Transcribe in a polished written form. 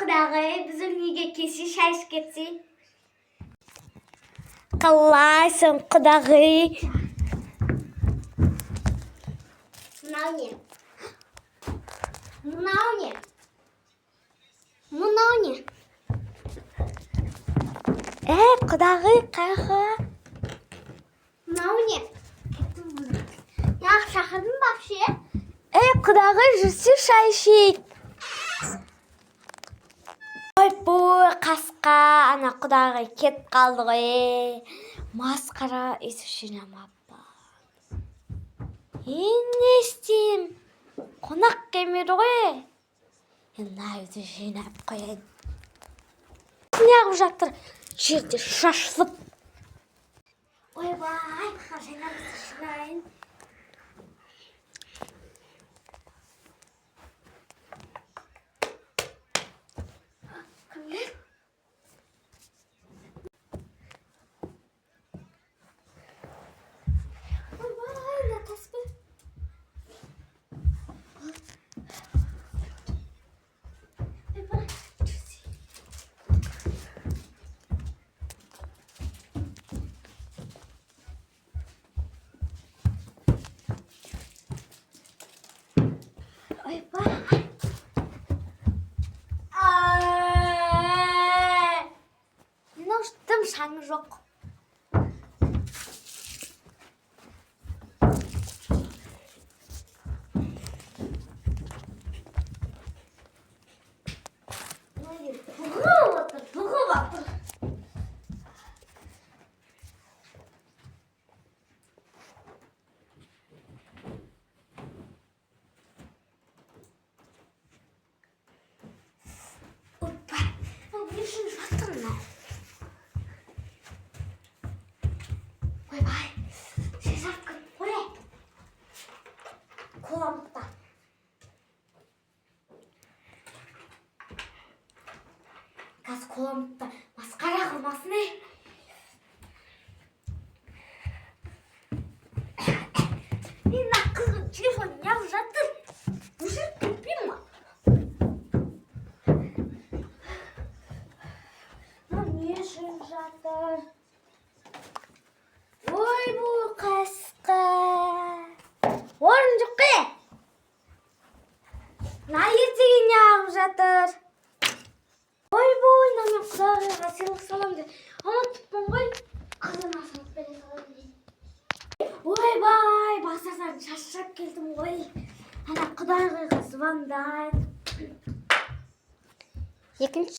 Құдағи, біздің үйге келші, шай ішіп кетсей. Қалайсың, құдағи? Мынау не? Мынау не? Мынау не? Құдағи, қайғы? Мынау не? Я шақырдым вообще. Құдағи, жүрсе шай ішейік. Ой, қасқа, ана құдағи кет қалды ғой. Масқара есі жинамаппа. Не істейм? Қонақ келмеді ғой. Мына өзі жинап қояйын. Неғып жатыр? Жерде шашылып. Ойбай, жинамызды жинайын. Тым шаңы жоқ. Бұғы батыр. Ойбай, шешап кіт қой. Қоламықта. Қаз қоламықта масқара қылмасын, Мен қыздың телефон неғып жатыр? Өшіріп кетпейм ма? Не үшін жатыр? Ой, бұл қасқа. Орын жоқ қе? Ертеге неғып жатыр? Ой, мен құдағиға сыйлық салам деп ұмытыппын ғой. Қызын асылып бере салам дейін. Ойбай, басардан шашырап келдім ғой. Ана құдағиға звондайды. Екінші